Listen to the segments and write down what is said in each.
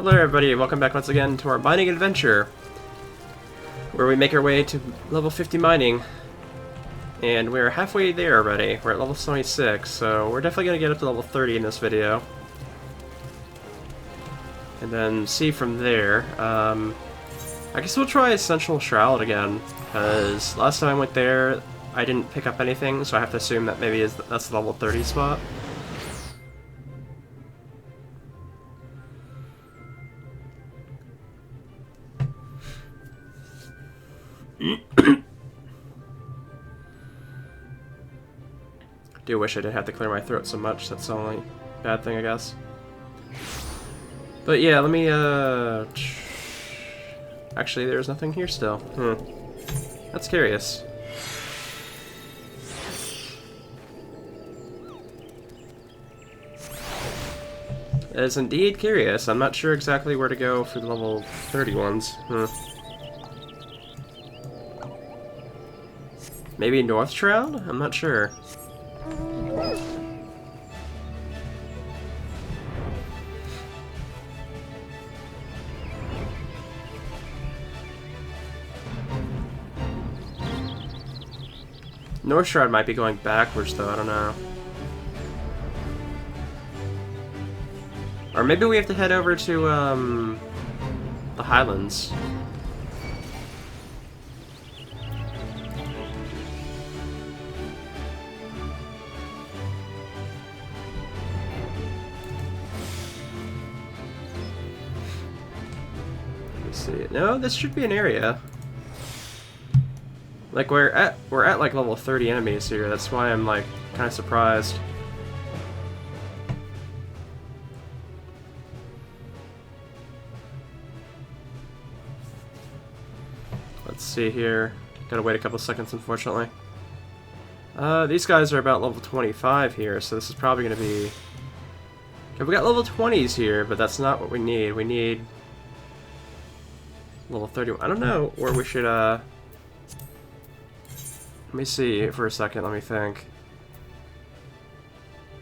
Hello everybody, welcome back once again to our mining adventure, where we make our way to level 50 mining. And we're halfway there already. We're at level 26, so we're definitely going to get up to level 30 in this video. And then see from there. I guess we'll try Essential Shroud again, because last time I went there, I didn't pick up anything, so I have to assume that maybe that's the level 30 spot. Do wish I didn't have to clear my throat so much. That's the only bad thing, I guess. But yeah, let me, actually, there's nothing here still. That's curious. It is indeed curious. I'm not sure exactly where to go for the level 30 ones. Maybe North Shroud? I'm not sure. North Shroud might be going backwards, though. I don't know. Or maybe we have to head over to, the Highlands. Let me see. No, this should be an area. Like, we're at like level 30 enemies here. That's why I'm like kind of surprised. Let's see here. Gotta wait a couple seconds, unfortunately. These guys are about level 25 here, so this is probably gonna be... Okay, we got level 20s here, but that's not what we need. We need level 31. I don't know where we should, Let me see for a second, let me think.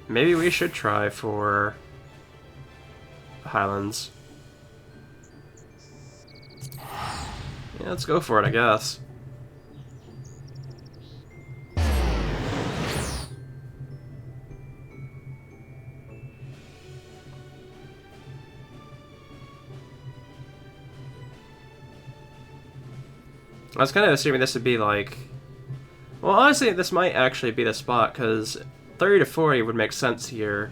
Maybe we should try for Highlands. Yeah, let's go for it, I guess. I was kind of assuming this would be like... Well, honestly, this might actually be the spot, because 30 to 40 would make sense here.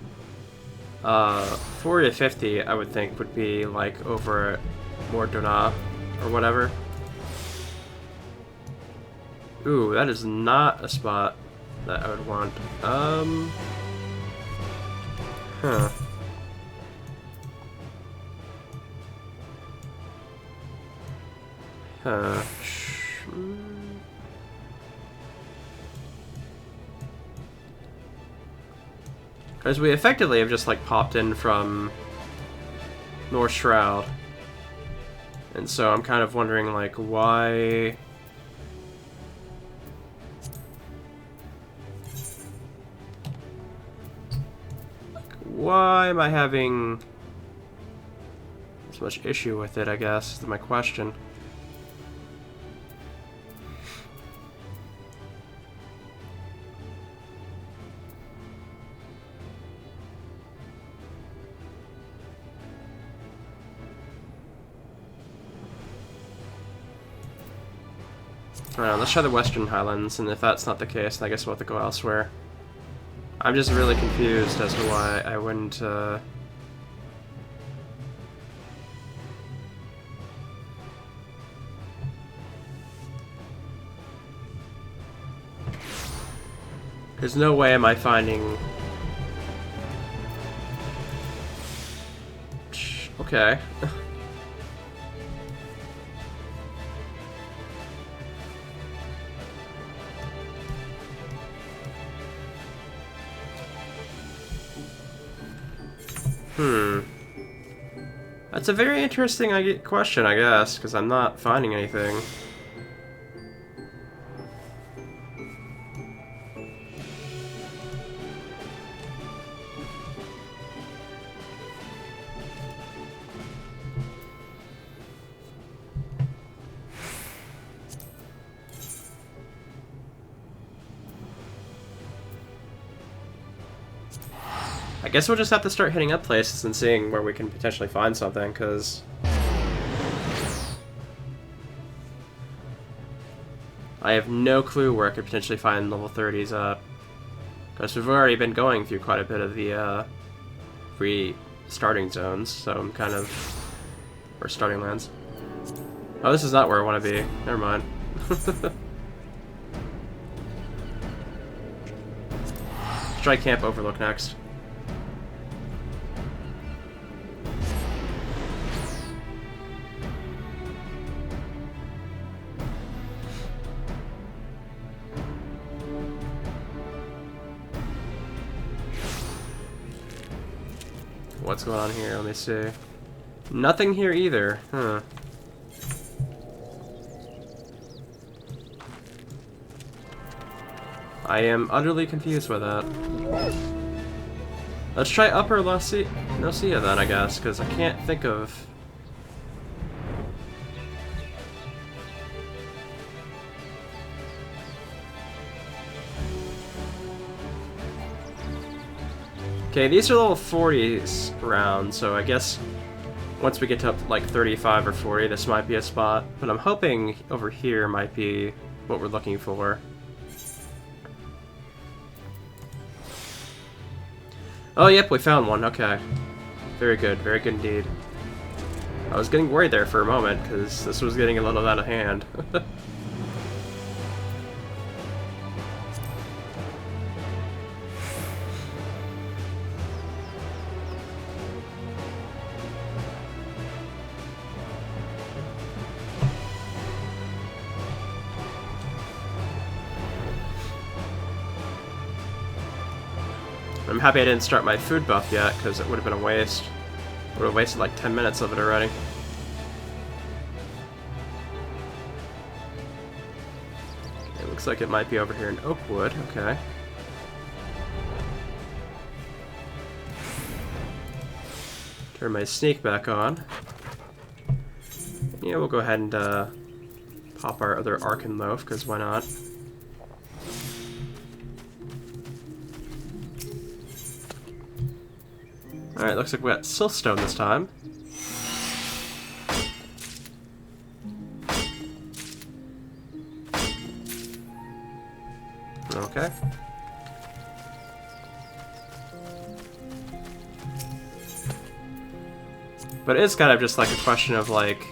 40 to 50, I would think, would be, like, over at Mordona, or whatever. Ooh, that is not a spot that I would want. Huh. Huh. Because we effectively have just, like, popped in from North Shroud. And so I'm kind of wondering, like, why... Why am I having so much issue with it, I guess, is my question. Alright, let's try the Western Highlands, and if that's not the case, then I guess we'll have to go elsewhere. I'm just really confused as to why I wouldn't, There's no way am I finding... Okay. That's a very interesting question, I guess, because I'm not finding anything. I guess we'll just have to start hitting up places and seeing where we can potentially find something, because I have no clue where I could potentially find level 30s up. Because we've already been going through quite a bit of the free starting zones, so I'm kind of... or starting lands. Oh, this is not where I want to be. Never mind. Let's try Camp Overlook next. What's going on here? Let me see. Nothing here either. Huh. I am utterly confused with that. Let's try Upper Nocia then, I guess, because I can't think of... Okay, these are level 40s rounds, so I guess once we get to like 35 or 40, this might be a spot. But I'm hoping over here might be what we're looking for. Oh, yep, we found one. Okay. Very good indeed. I was getting worried there for a moment, because this was getting a little out of hand. I'm happy I didn't start my food buff yet, because it would have been a waste. Would have wasted like 10 minutes of it already. It looks like it might be over here in Oakwood. Okay. Turn my sneak back on. Yeah, we'll go ahead and pop our other Arcan Loaf, because why not? Alright, looks like we got Siltstone this time. Okay. But it is kind of just like a question of like...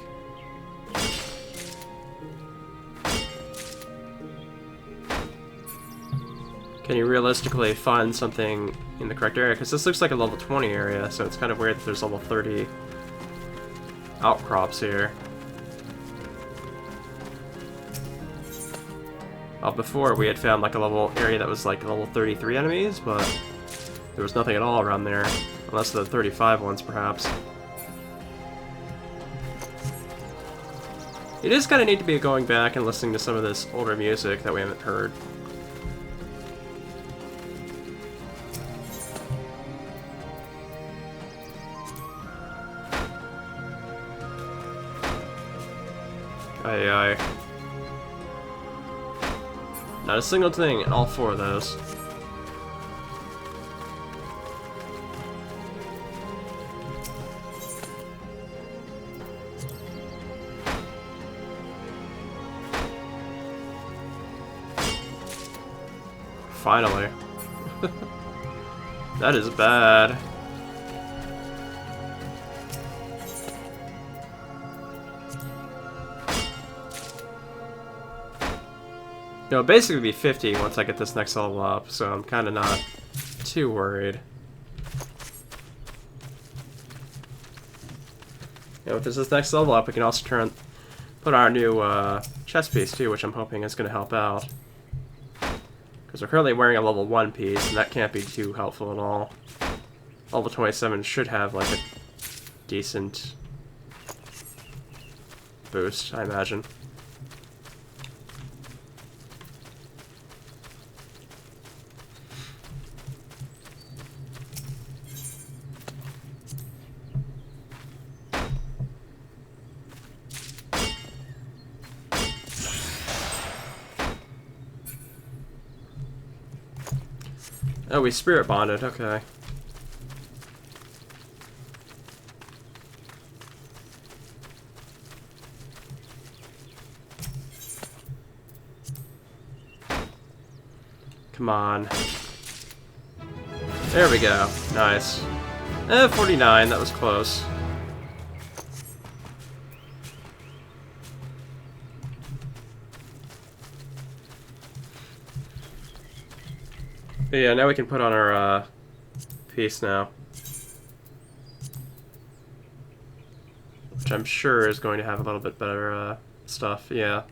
can you realistically find something in the correct area? Because this looks like a level 20 area, so it's kind of weird that there's level 30 outcrops here. Before we had found like a level area that was like level 33 enemies, but there was nothing at all around there. Unless the 35 ones, perhaps. It is kind of neat to be going back and listening to some of this older music that we haven't heard. Aye. Not a single thing in all four of those. Finally. That is bad. It'll basically be 50 once I get this next level up, so I'm kind of not too worried. With this next level up, we can also put our new chest piece too, which I'm hoping is going to help out. Because we're currently wearing a level 1 piece, and that can't be too helpful at all. Level 27 should have like a decent boost, I imagine. Oh, we spirit bonded, okay. Come on. There we go. Nice. 49, that was close. But yeah, now we can put on our piece now. Which I'm sure is going to have a little bit better stuff, yeah.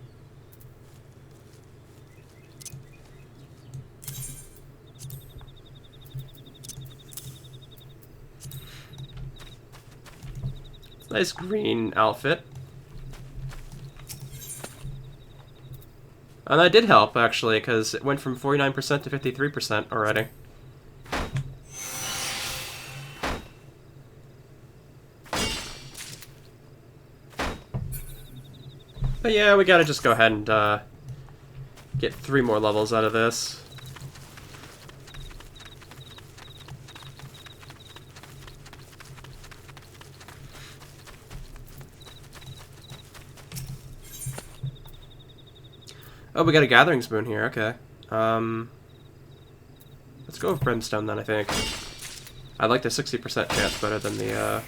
Nice green outfit. And that did help, actually, because it went from 49% to 53% already. But yeah, we gotta just go ahead and get 3 more levels out of this. Oh, we got a gathering spoon here, okay. Let's go with brimstone then, I think. I like the 60% chance better than the,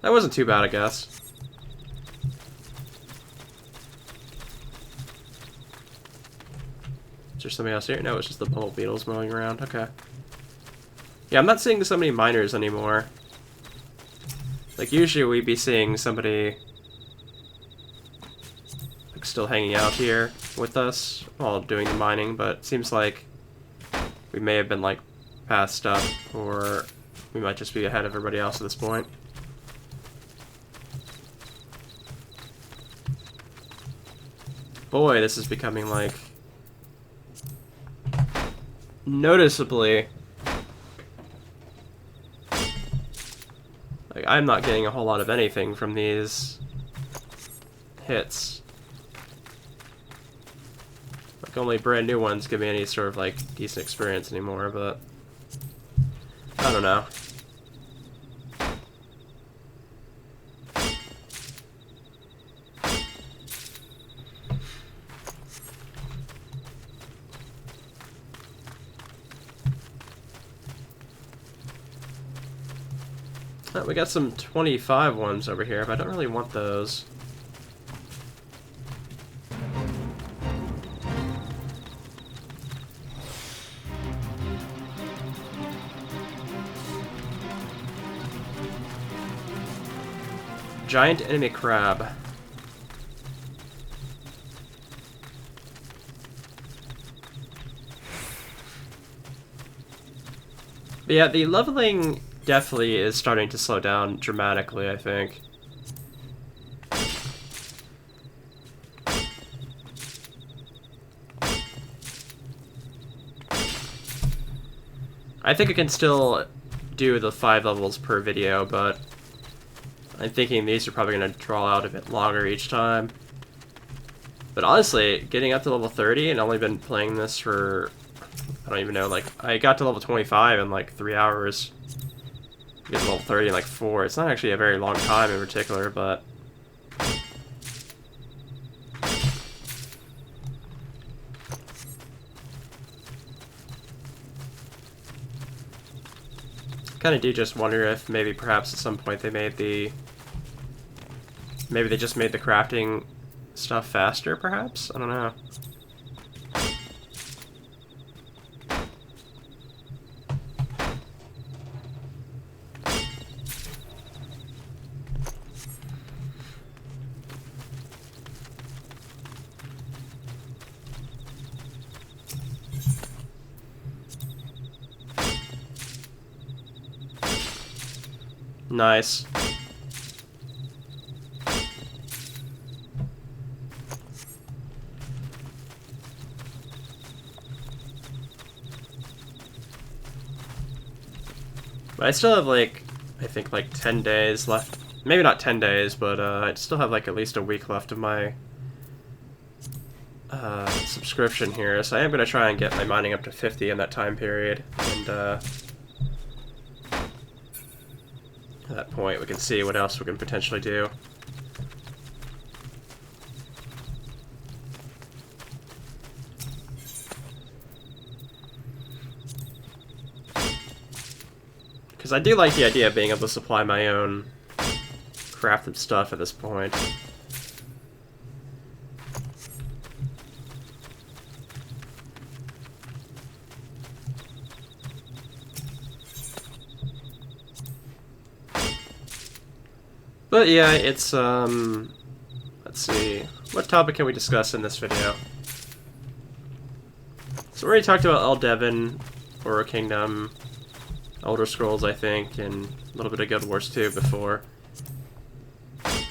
that wasn't too bad, I guess. Is there something else here? No, it's just the bumble beetles mowing around, okay. Yeah, I'm not seeing so many miners anymore. Like, usually we'd be seeing somebody still hanging out here with us while doing the mining, but it seems like we may have been like passed up, or we might just be ahead of everybody else at this point. Boy, this is becoming like noticeably like I'm not getting a whole lot of anything from these hits. Only brand new ones give me any sort of like decent experience anymore, but I don't know. Oh, we got some 25 ones over here, but I don't really want those. Giant enemy crab. But yeah, the leveling definitely is starting to slow down dramatically, I think. I think I can still do the 5 levels per video, but I'm thinking these are probably going to draw out a bit longer each time. But honestly, getting up to level 30 and only been playing this for, I don't even know, like, I got to level 25 in like 3 hours. Get to level 30 in like 4. It's not actually a very long time in particular, but kind of do just wonder if maybe perhaps at some point they made the... Maybe they just made the crafting stuff faster, perhaps? I don't know. Nice. But I still have like, I think like 10 days left. Maybe not 10 days, but I still have like at least a week left of my subscription here. So I am going to try and get my mining up to 50 in that time period. And at that point we can see what else we can potentially do. Because I do like the idea of being able to supply my own crafted stuff at this point. But yeah, it's, let's see, what topic can we discuss in this video? So we already talked about Devon, Horror Kingdom, Elder Scrolls, I think, and a little bit of Guild Wars 2 before. I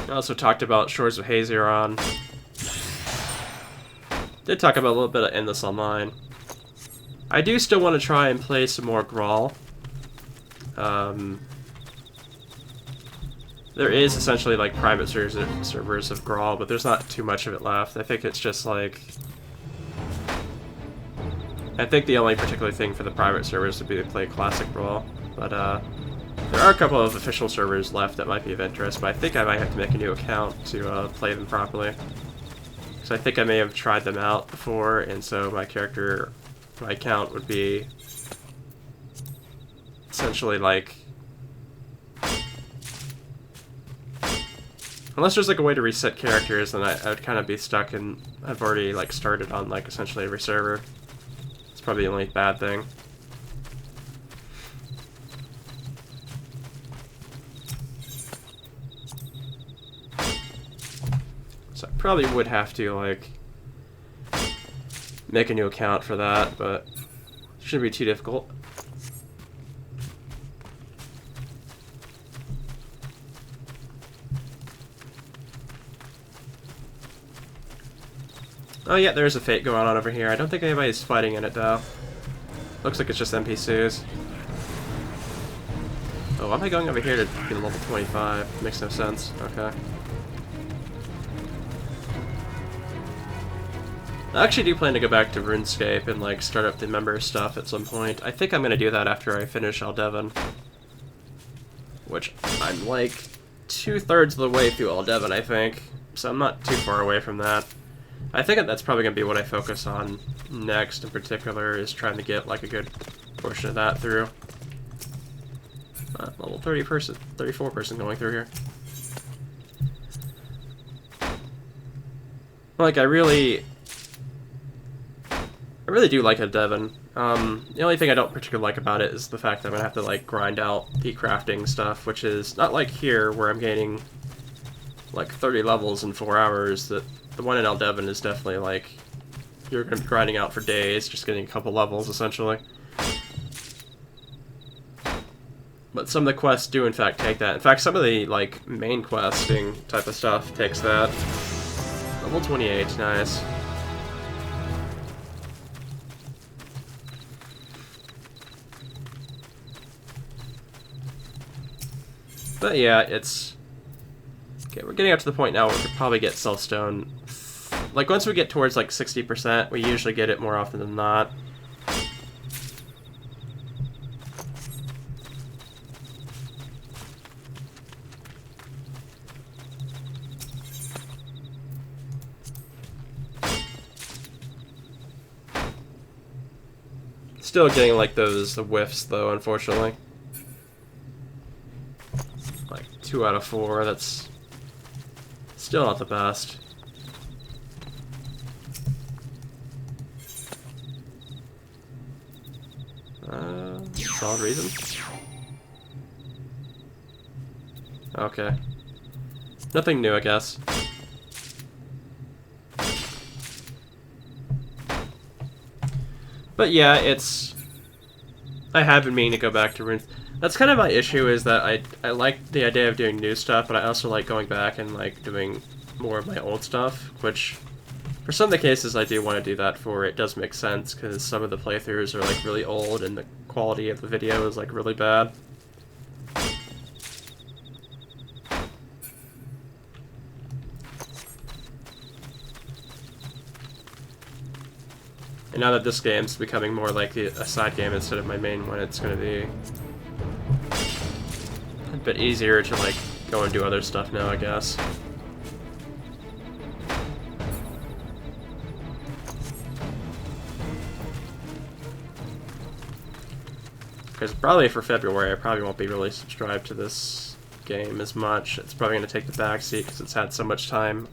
also talked about Shores of Hazeron. Did talk about a little bit of Endless Online. I do still want to try and play some more Grawl. There is essentially like private servers of Grawl, but there's not too much of it left. I think it's just like... I think the only particular thing for the private servers would be to play Classic Brawl, but there are a couple of official servers left that might be of interest, but I think I might have to make a new account to play them properly. So I think I may have tried them out before, and so my account would be essentially like... Unless there's like a way to reset characters, then I would kind of be stuck, and I've already like started on like essentially every server. It's probably the only bad thing. So I probably would have to like make a new account for that, but it shouldn't be too difficult. Oh yeah, there's a fate going on over here. I don't think anybody's fighting in it though. Looks like it's just NPCs. Oh, why am I going over here to be level 25? Makes no sense. Okay. I actually do plan to go back to RuneScape and like start up the member stuff at some point. I think I'm gonna do that after I finish Devon, which I'm like 2/3 of the way through Devon, I think. So I'm not too far away from that. I think that's probably going to be what I focus on next in particular, is trying to get like a good portion of that through. Level 34 person going through here. Like, I really do like Devon. The only thing I don't particularly like about it is the fact that I'm going to have to like grind out the crafting stuff, which is not like here where I'm gaining like 30 levels in 4 hours. That the one in Devon is definitely like, you're going to be grinding out for days, just getting a couple levels, essentially. But some of the quests do, in fact, take that. In fact, some of the, like, main questing type of stuff takes that. Level 28, nice. But yeah, it's... Okay, we're getting up to the point now where we could probably get Self-Stone. Like, once we get towards, like, 60%, we usually get it more often than not. Still getting, like, the whiffs, though, unfortunately. Like, 2 out of 4, that's still not the best. Solid reason. Okay. Nothing new, I guess. But yeah, it's... I have been meaning to go back to Runes. That's kind of my issue, is that I like the idea of doing new stuff, but I also like going back and like doing more of my old stuff, which... For some of the cases I do want to do that for, it does make sense, because some of the playthroughs are like really old and the quality of the video is like really bad. And now that this game's becoming more like a side game instead of my main one, it's going to be a bit easier to like go and do other stuff now, I guess. Because probably for February, I probably won't be really subscribed to this game as much. It's probably going to take the backseat because it's had so much time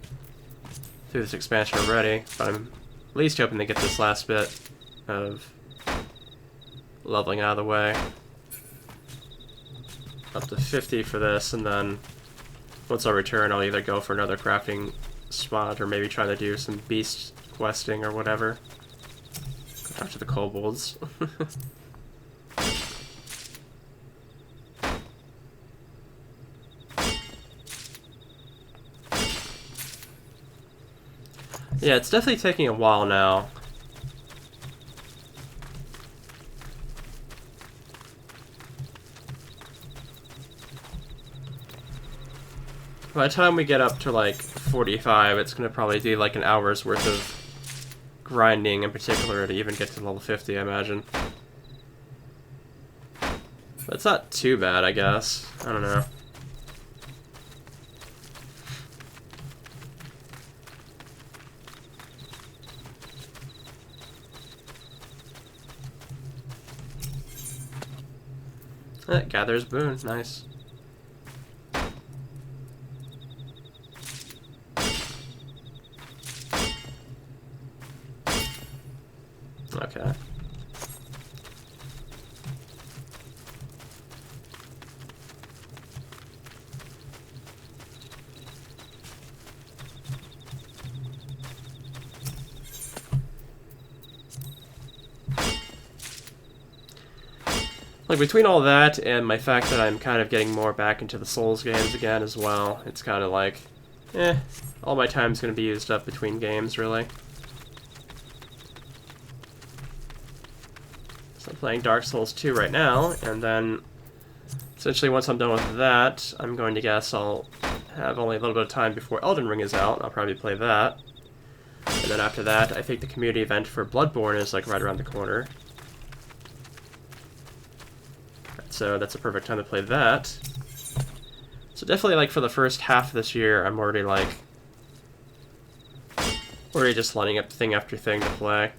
through this expansion already. But I'm at least hoping to get this last bit of leveling out of the way. Up to 50 for this, and then once I return, I'll either go for another crafting spot or maybe try to do some beast questing or whatever. Go after the kobolds. Yeah, it's definitely taking a while now. By the time we get up to like 45, it's going to probably be like an hour's worth of grinding in particular to even get to level 50, I imagine. But it's not too bad, I guess. I don't know. Gathers boon, nice. Okay. Like, between all that and my fact that I'm kind of getting more back into the Souls games again as well, it's kind of like, all my time's going to be used up between games, really. So I'm playing Dark Souls 2 right now, and then essentially once I'm done with that, I'm going to guess I'll have only a little bit of time before Elden Ring is out. I'll probably play that. And then after that, I think the community event for Bloodborne is like right around the corner. So that's a perfect time to play that. So definitely, like, for the first half of this year, I'm already, like, just lining up thing after thing to play.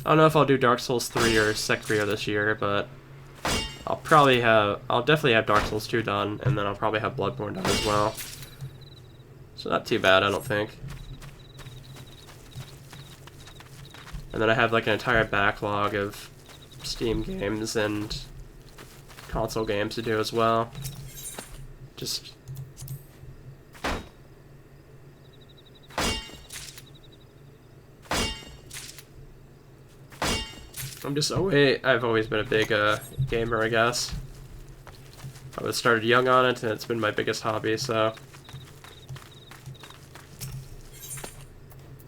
I don't know if I'll do Dark Souls 3 or Sekiro this year, but I'll definitely have Dark Souls 2 done, and then I'll probably have Bloodborne done as well. So not too bad, I don't think. And then I have like an entire backlog of Steam games and console games to do as well. Just... I've always been a big gamer, I guess. I was started young on it, and it's been my biggest hobby, so...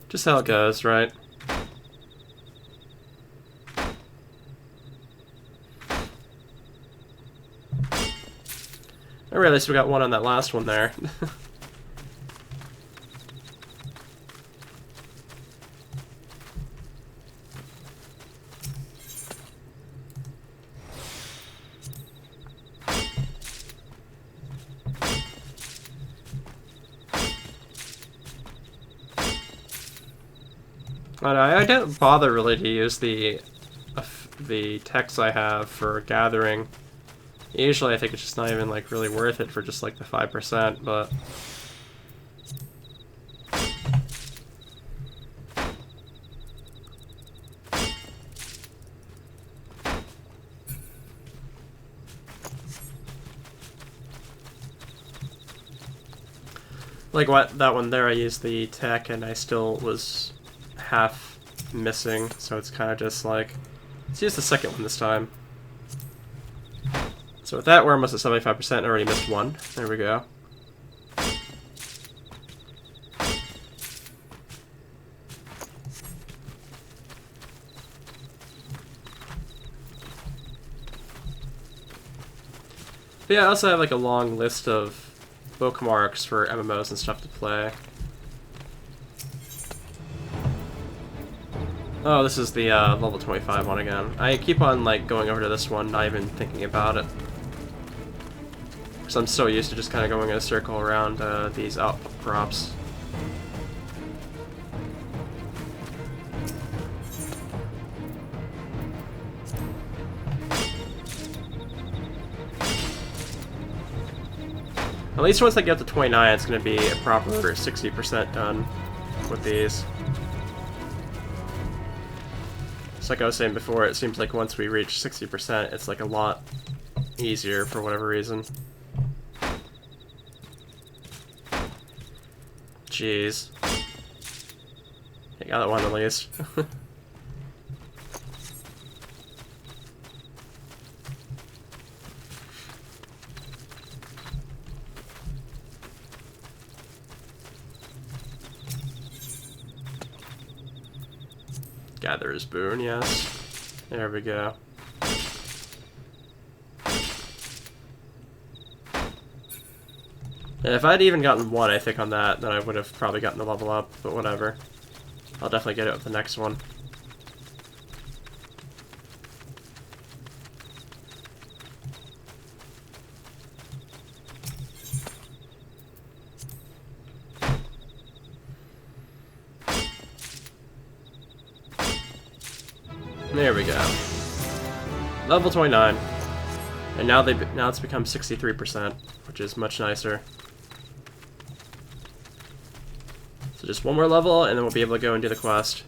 Just how it goes, right? I realized we got one on that last one there. I don't bother really to use the techs I have for gathering. Usually I think it's just not even like really worth it for just like the 5%, but... Like that one there, I used the tech and I still was half missing, so it's kind of just like, let's use the second one this time. So with that, we're almost at 75%, I already missed one. There we go. But yeah, I also have like a long list of bookmarks for MMOs and stuff to play. Oh, this is the level 25 one again. I keep on like going over to this one, not even thinking about it. Because I'm so used to just kind of going in a circle around these outcrops. At least once I get to 29, it's going to be a proper 60% done with these. It's like I was saying before, it seems like once we reach 60%, it's like a lot easier for whatever reason. Jeez. I got that one at least. Gatherer's Boon, yes. There we go. And if I'd even gotten one, I think, on that, then I would have probably gotten the level up, but whatever. I'll definitely get it with the next one. There we go. Level 29. And now it's become 63%, which is much nicer. So just one more level, and then we'll be able to go and do the quest.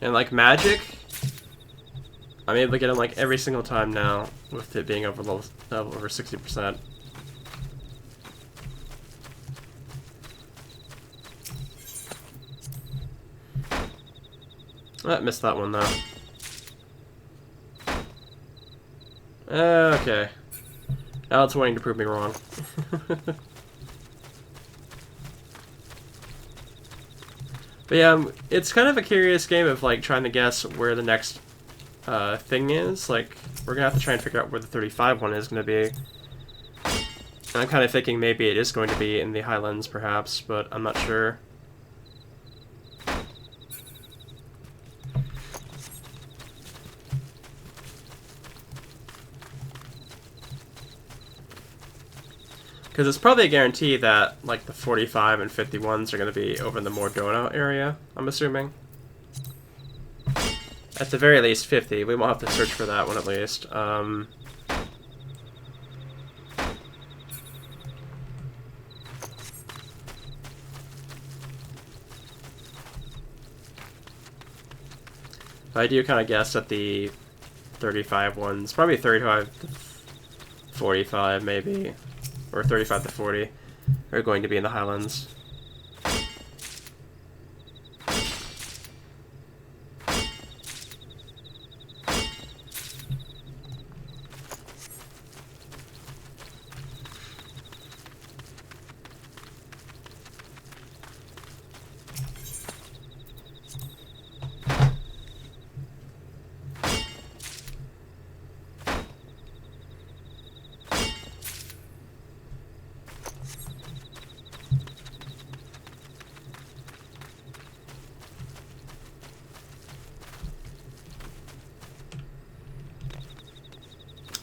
And like magic, I'm able to get them like every single time now, with it being over 60%. I missed that one, though. Okay. Now it's wanting to prove me wrong. But yeah, it's kind of a curious game of, like, trying to guess where the next thing is. Like, we're gonna have to try and figure out where the 35 one is gonna be. And I'm kind of thinking maybe it is going to be in the Highlands, perhaps, but I'm not sure. Because it's probably a guarantee that, like, the 45 and 51s are going to be over in the Mordona area, I'm assuming. At the very least, 50. We won't have to search for that one, at least. I do kind of guess that the 35 ones, probably 35 to 45, maybe. Or 35 to 40 are going to be in the Highlands.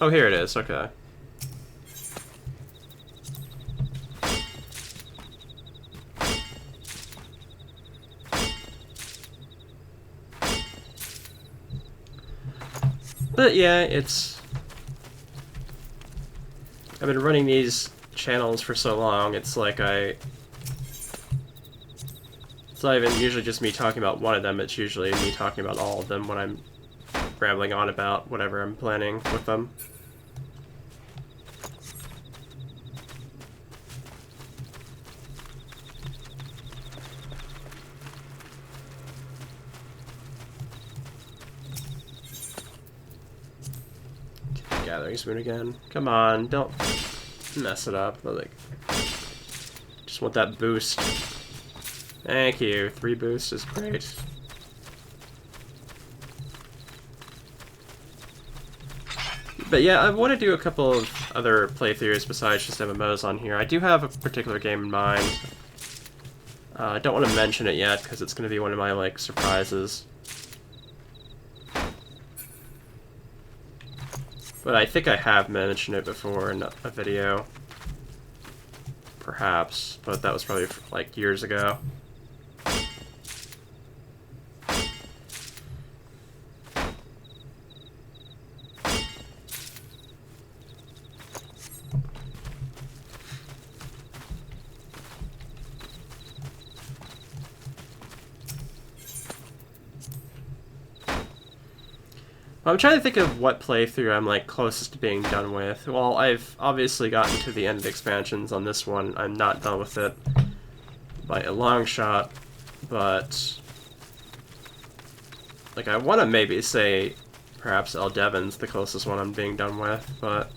Oh, here it is, okay. But yeah, I've been running these channels for so long, it's like it's not even usually just me talking about one of them, it's usually me talking about all of them when I'm rambling on about whatever I'm planning with them. Gathering Spoon again. Come on, don't mess it up. Like, just want that boost. Thank you. 3 boosts is great. You But yeah, I want to do a couple of other playthroughs besides just MMOs on here. I do have a particular game in mind. I don't want to mention it yet because it's going to be one of my, like, surprises. But I think I have mentioned it before in a video. Perhaps, but that was probably, like, years ago. I'm trying to think of what playthrough I'm, like, closest to being done with. Well, I've obviously gotten to the end of the expansions on this one. I'm not done with it by a long shot, but... like, I want to maybe say perhaps Devon's the closest one I'm being done with, but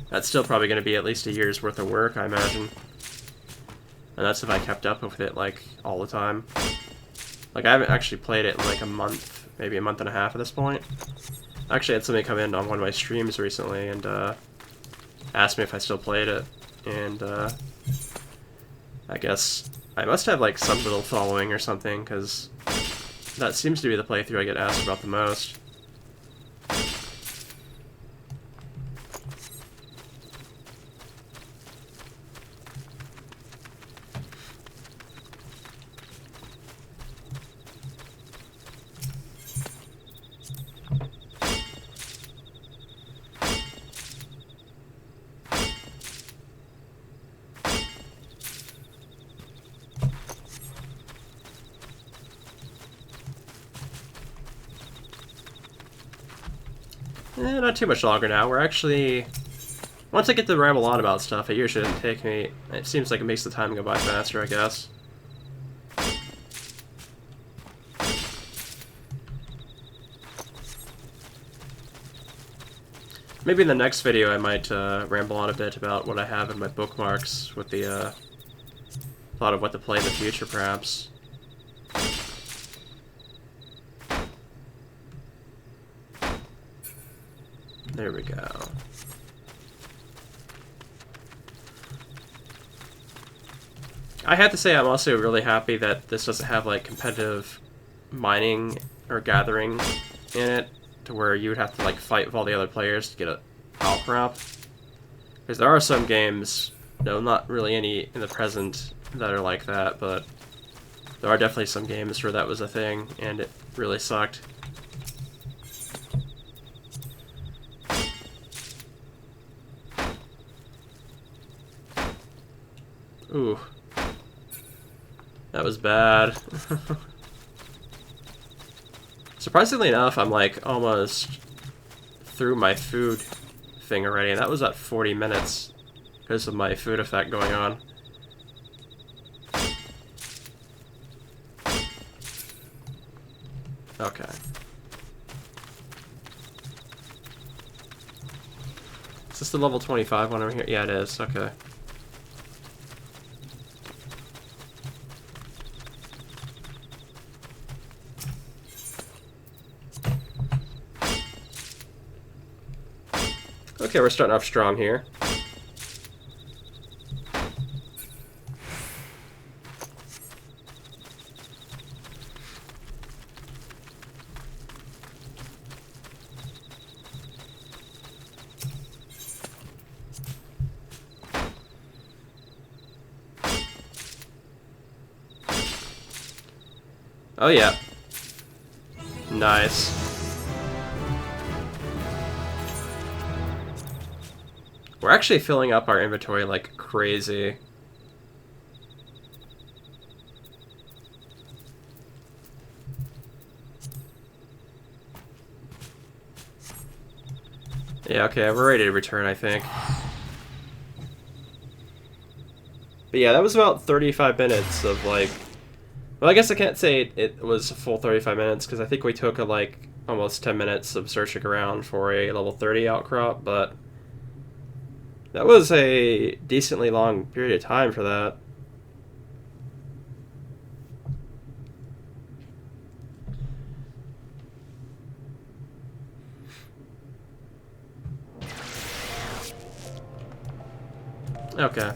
that's still probably going to be at least a year's worth of work, I imagine. And that's if I kept up with it, like, all the time. Like, I haven't actually played it in, like, a month, maybe a month and a half at this point. I actually had somebody come in on one of my streams recently and asked me if I still played it, and I guess I must have like some little following or something, because that seems to be the playthrough I get asked about the most. Not too much longer now. We're actually... once I get to ramble on about stuff, it usually doesn't take me... it seems like it makes the time go by faster, I guess. Maybe in the next video I might ramble on a bit about what I have in my bookmarks with the thought of what to play in the future, perhaps. There we go. I have to say I'm also really happy that this doesn't have like competitive mining or gathering in it, to where you would have to like fight with all the other players to get a outcrop. Because there are some games, no, not really any in the present, that are like that, but there are definitely some games where that was a thing, and it really sucked. Ooh. That was bad. Surprisingly enough, I'm like almost through my food thing already, and that was at 40 minutes because of my food effect going on. Okay. Is this the level 25 one over here? Yeah, it is. Okay. Okay, we're starting off strong here. Oh yeah. Nice. We're actually filling up our inventory like crazy. Yeah, okay, we're ready to return, I think. But yeah, that was about 35 minutes of like... well, I guess I can't say it was a full 35 minutes, because I think we took like almost 10 minutes of searching around for a level 30 outcrop, but... that was a decently long period of time for that. Okay.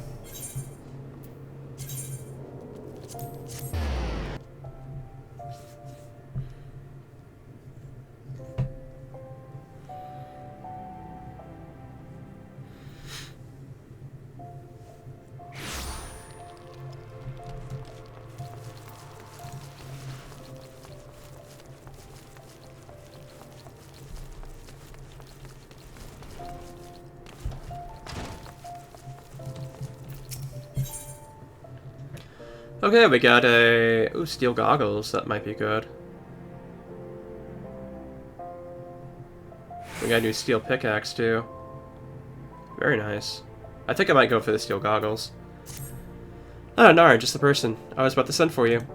Okay, we got a... Ooh, steel goggles. That might be good. We got a new steel pickaxe, too. Very nice. I think I might go for the steel goggles. Oh, Nar, just the person I was about to send for you.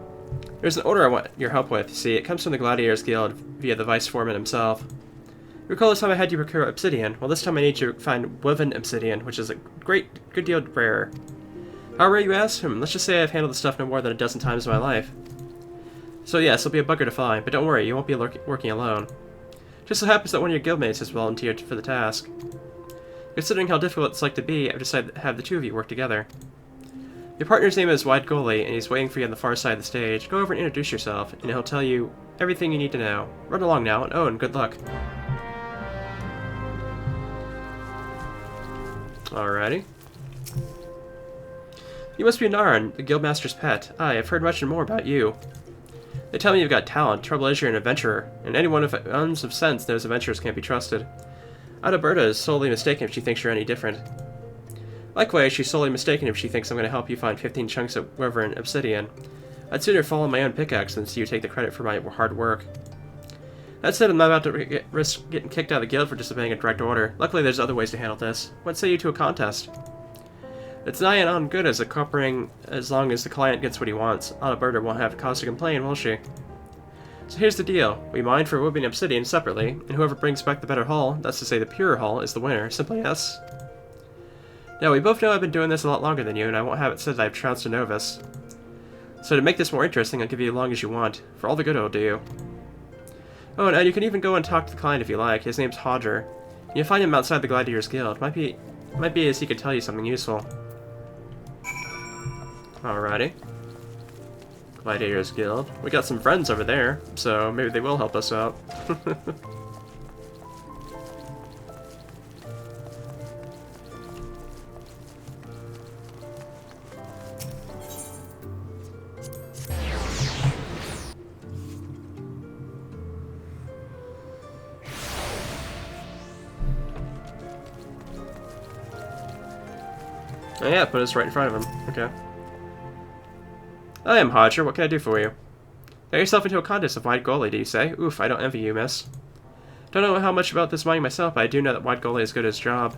There's an order I want your help with. See, it comes from the Gladiators Guild via the Vice Foreman himself. You recall this time I had you procure obsidian? Well, this time I need you to find woven obsidian, which is a good deal rarer. How rare, you ask? Let's just say I've handled the stuff no more than a dozen times in my life. So yes, it'll be a bugger to find, but don't worry, you won't be working alone. Just so happens that one of your guildmates has volunteered for the task. Considering how difficult it's like to be, I've decided to have the two of you work together. Your partner's name is Wide Goalie, and he's waiting for you on the far side of the stage. Go over and introduce yourself, and he'll tell you everything you need to know. Run along now, and and good luck. Alrighty. You must be Naran, the Guildmaster's pet. Aye, I've heard much and more about you. They tell me you've got talent. Trouble is you're an adventurer, and anyone of ounce of sense knows adventurers can't be trusted. Adalberta is sorely mistaken if she thinks you're any different. Likewise, she's sorely mistaken if she thinks I'm going to help you find 15 chunks of Reborn obsidian. I'd sooner fall on my own pickaxe than see you take the credit for my hard work. That said, I'm not about to risk getting kicked out of the guild for disobeying a direct order. Luckily, there's other ways to handle this. What say you to a contest? It's nigh on good as a cooperating as long as the client gets what he wants. Adalberta won't have cause to complain, will she? So here's the deal. We mine for woven obsidian separately, and whoever brings back the better hull, that's to say the purer hull, is the winner. Simply yes. Now, we both know I've been doing this a lot longer than you, and I won't have it said that I've trounced a novice. So to make this more interesting, I'll give you as long as you want. For all the good it'll do you. Oh, and you can even go and talk to the client if you like. His name's Hodger. You'll find him outside the Gladiators Guild. Might be as he could tell you something useful. Alrighty. Gladiators Guild. We got some friends over there, so maybe they will help us out. Oh yeah, put us right in front of him. Okay. I am Hodger. What can I do for you? Got yourself into a contest of Wide Goalie, do you say? Oof, I don't envy you, miss. Don't know how much about this mining myself, but I do know that Wide Goalie is good at his job.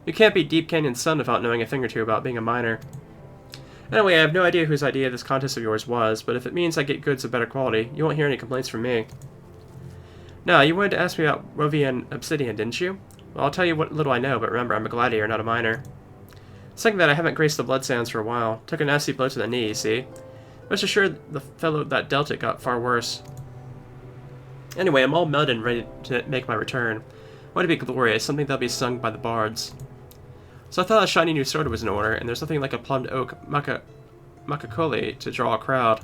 You can't be Deep Canyon's son without knowing a thing or two about being a miner. Anyway, I have no idea whose idea this contest of yours was, but if it means I get goods of better quality, you won't hear any complaints from me. Now, you wanted to ask me about Rovian obsidian, didn't you? Well, I'll tell you what little I know, but remember, I'm a gladiator, not a miner. Second that I haven't graced the blood sands for a while. Took a nasty blow to the knee, you see? Rest assured, the fellow that dealt it got far worse. Anyway, I'm all melted and ready to make my return. Why to be glorious, something that'll be sung by the bards. So I thought a shiny new sword was in order, and there's nothing like a plumbed oak makakoli to draw a crowd.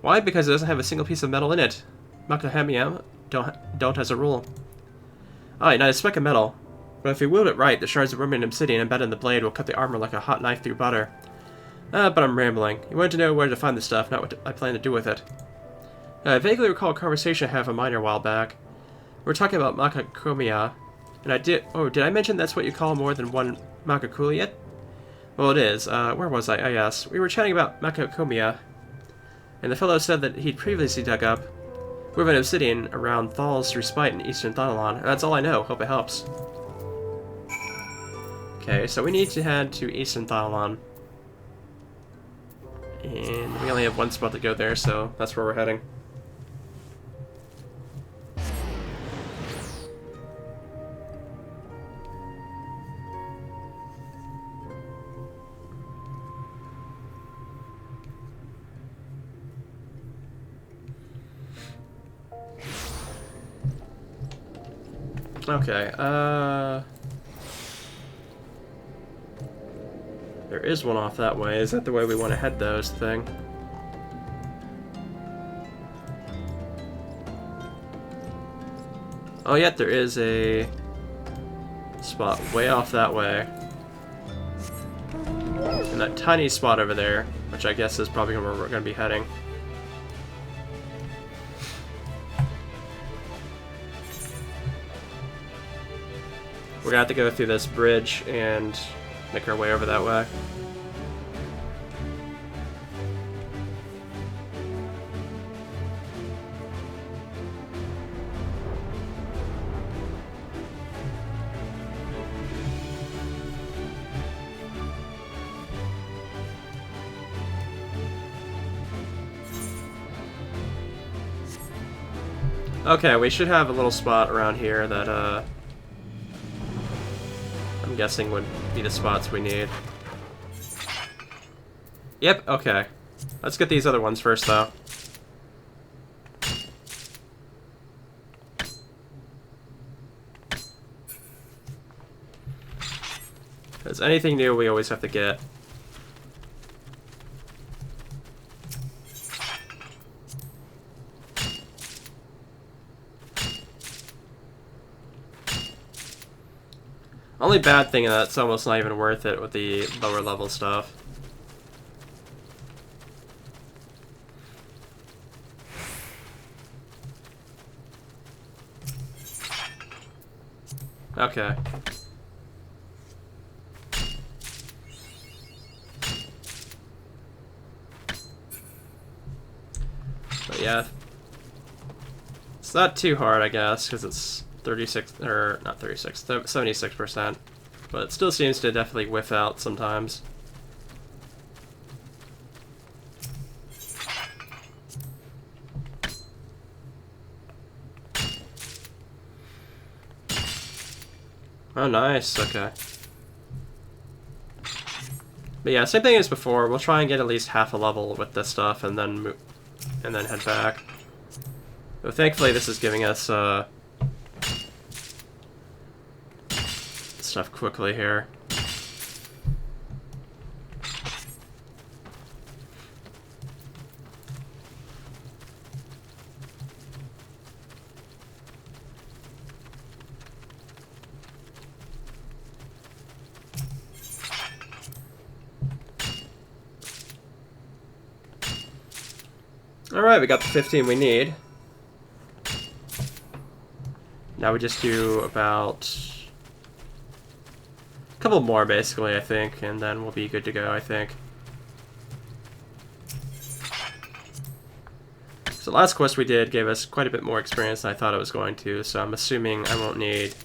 Why? Because it doesn't have a single piece of metal in it. Makahamiya don't as a rule. Aye, not a speck of metal. But if we wield it right, the shards of Roman obsidian embedded in the blade will cut the armor like a hot knife through butter. But I'm rambling. You wanted to know where to find the stuff, not what I plan to do with it. I vaguely recall a conversation I had with a miner a while back. We were talking about Makakomiya, and I did... Oh, did I mention that's what you call more than one Makakuli yet? Well, it is. Where was I? Yes. We were chatting about Makakomiya, and the fellow said that he'd previously dug up woven obsidian around Thal's Respite in eastern Thanalan, and that's all I know. Hope it helps. Okay, so we need to head to eastern Thanalan. And we only have one spot to go there, so that's where we're heading. Okay, There is one off that way. Is that the way we want to head those thing? Oh, yet there is a spot way off that way. And that tiny spot over there, which I guess is probably where we're going to be heading. We're going to have to go through this bridge and make our way over that way. Okay, we should have a little spot around here that, I'm guessing would be the spots we need. Yep, okay. Let's get these other ones first, though. Because anything new we always have to get. Only bad thing is that it's almost not even worth it with the lower level stuff. Okay. But yeah. It's not too hard, I guess, because it's 36, or not 36, 76%. But it still seems to definitely whiff out sometimes. Oh, nice. Okay. But yeah, same thing as before. We'll try and get at least half a level with this stuff, and then head back. But thankfully, this is giving us stuff quickly here. Alright, we got the 15 we need. Now we just do about a couple more, basically, I think, and then we'll be good to go, I think. So the last quest we did gave us quite a bit more experience than I thought it was going to, so I'm assuming I won't need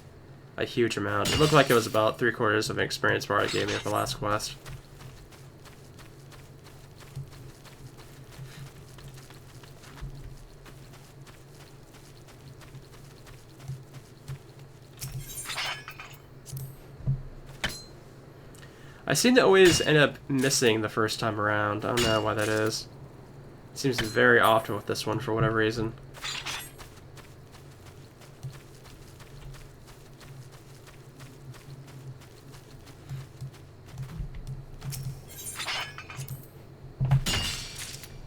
a huge amount. It looked like it was about 3/4 of an experience bar it gave me with the last quest. I seem to always end up missing the first time around. I don't know why that is. It seems very often with this one for whatever reason.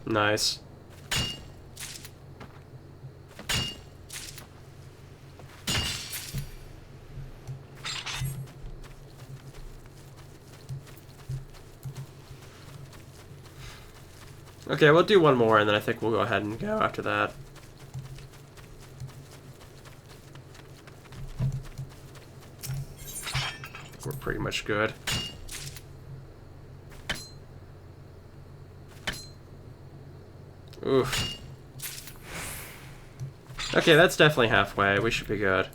Nice. Okay, we'll do one more, and then I think we'll go ahead and go after that. We're pretty much good. Oof. Okay, that's definitely halfway. We should be good.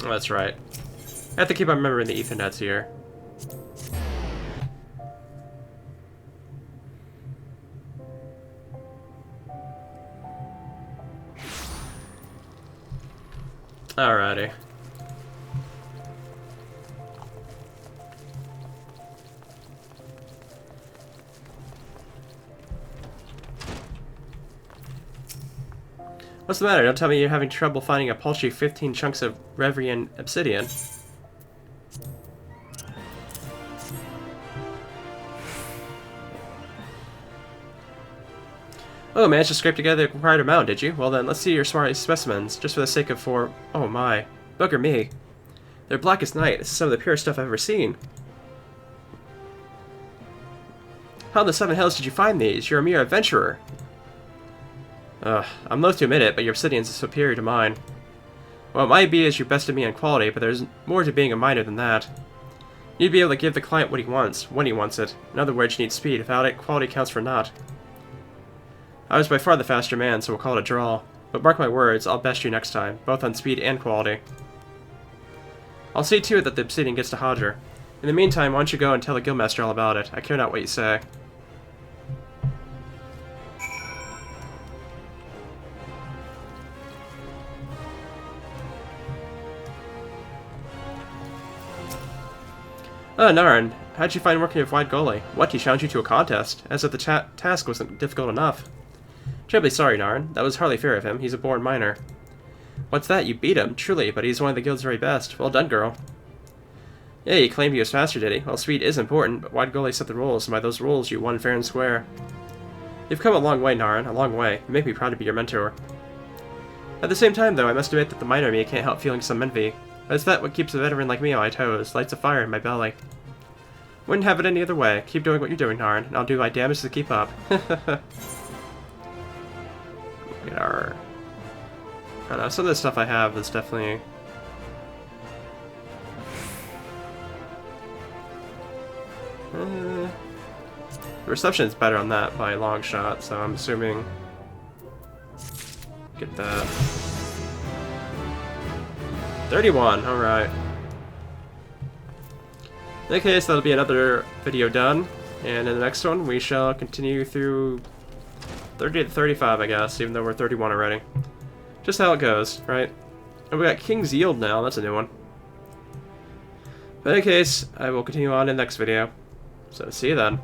Oh, that's right. have to keep on remembering the Ethernets here. Alrighty. What's the matter? Don't tell me you're having trouble finding a paltry 15 chunks of Revrian obsidian. Oh, managed to scrape together the required amount, did you? Well then, let's see your smartest specimens, just for the sake of oh my. Bugger me. They're black as night. This is some of the purest stuff I've ever seen. How in the seven hells did you find these? You're a mere adventurer. I'm loath to admit it, but your obsidian's superior to mine. Well, it might be as you bested me in quality, but there's more to being a miner than that. You need to be able to give the client what he wants, when he wants it. In other words, you need speed. Without it, quality counts for naught. I was by far the faster man, so we'll call it a draw. But mark my words, I'll best you next time, both on speed and quality. I'll see to it that the obsidian gets to Hodger. In the meantime, why don't you go and tell the guildmaster all about it? I care not what you say. Oh, Narn, how'd you find working with White Gully? What, he challenged you to a contest? As if the task wasn't difficult enough. Terribly sorry, Narn. That was hardly fair of him. He's a born miner. What's that? You beat him, truly, but he's one of the guild's very best. Well done, girl. Yeah, he claimed he was faster, did he? Well, speed is important, but White Gully set the rules, and by those rules, you won fair and square. You've come a long way, Narn, a long way. You make me proud to be your mentor. At the same time, though, I must admit that the miner in me can't help feeling some envy. But it's that what keeps a veteran like me on my toes, lights a fire in my belly. Wouldn't have it any other way. Keep doing what you're doing, Narn, and I'll do my damnedest to keep up. Get our... I don't know, some of the stuff I have is definitely... the reception is better on that by a long shot, so I'm assuming... Get that. 31, alright. In that case, that'll be another video done, and in the next one we shall continue through 30 to 35, I guess, even though we're 31 already. Just how it goes, right? And we got King's Yield now, that's a new one. But in any case, I will continue on in the next video. So see you then.